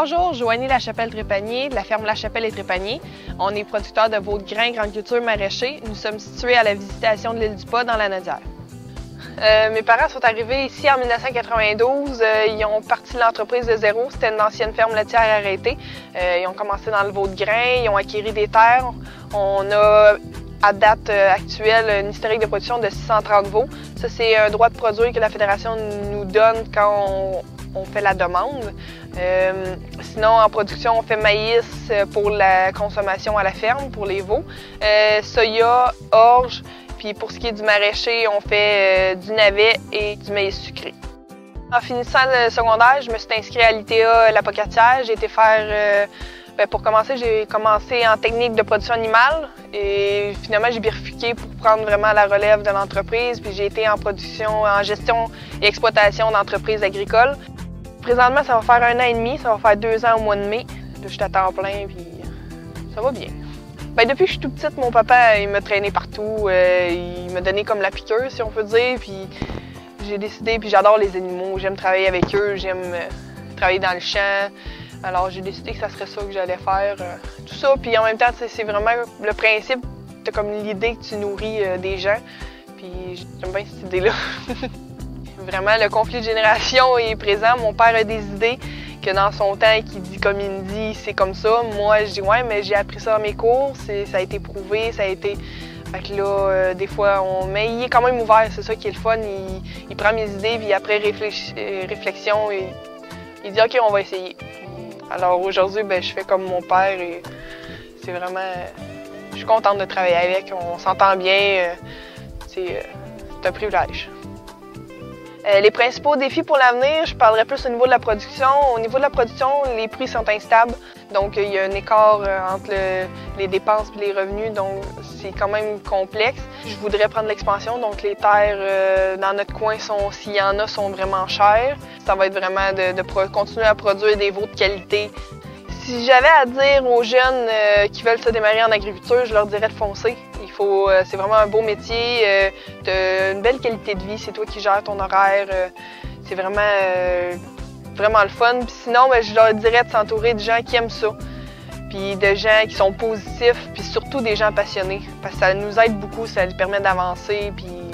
Bonjour, Joanie Lachapelle-Trépanier de la ferme Lachapelle et Trépanier. On est producteur de veaux de grains grande culture maraîcher. Nous sommes situés à la Visitation de l'île du Pas dans la Nodière. Mes parents sont arrivés ici en 1992. Ils ont parti de l'entreprise de zéro. C'était une ancienne ferme laitière arrêtée. Ils ont commencé dans le veau de grains, ils ont acquis des terres. On a, à date actuelle, une historique de production de 630 veaux. Ça, c'est un droit de produire que la Fédération nous donne quand on fait la demande. Sinon, en production, on fait maïs pour la consommation à la ferme, pour les veaux, soya, orge, puis pour ce qui est du maraîcher, on fait du navet et du maïs sucré. En finissant le secondaire, je me suis inscrite à l'ITA La Pocatière. J'ai été faire, pour commencer, j'ai commencé en technique de production animale et finalement, j'ai bifurqué pour prendre vraiment la relève de l'entreprise. Puis j'ai été en production, en gestion et exploitation d'entreprises agricoles. Présentement, ça va faire 1 an et demi, ça va faire 2 ans au mois de mai. Là, je suis à temps plein, puis ça va bien. Depuis que je suis toute petite, mon papa, il m'a traîné partout. Il m'a donné comme la piqûre, si on peut dire. Puis j'ai décidé, puis j'adore les animaux, j'aime travailler avec eux, j'aime travailler dans le champ. Alors j'ai décidé que ça serait ça que j'allais faire, tout ça. Puis en même temps, c'est vraiment le principe, t'as comme l'idée que tu nourris des gens. Puis j'aime bien cette idée-là. Vraiment, le conflit de génération est présent. Mon père a des idées que dans son temps, qui dit comme il me dit, c'est comme ça. Moi, je dis ouais, mais j'ai appris ça dans mes cours, ça a été prouvé, ça a été... Fait que là, des fois, mais il est quand même ouvert, c'est ça qui est le fun. Il prend mes idées, puis après réflexion, il dit OK, on va essayer. Alors aujourd'hui, je fais comme mon père et c'est vraiment... Je suis contente de travailler avec, on s'entend bien, c'est un privilège. Les principaux défis pour l'avenir, je parlerai plus au niveau de la production. Au niveau de la production, les prix sont instables. Donc, il y a un écart entre les dépenses et les revenus, donc c'est quand même complexe. Je voudrais prendre l'expansion, donc les terres dans notre coin, s'il y en a, sont vraiment chères. Ça va être vraiment de continuer à produire des veaux de qualité. Si j'avais à dire aux jeunes qui veulent se démarrer en agriculture, je leur dirais de foncer. C'est vraiment un beau métier, tu as une belle qualité de vie, c'est toi qui gères ton horaire, c'est vraiment le fun. Puis sinon, je leur dirais de s'entourer de gens qui aiment ça, puis de gens qui sont positifs, puis surtout des gens passionnés, parce que ça nous aide beaucoup, ça nous permet d'avancer. Puis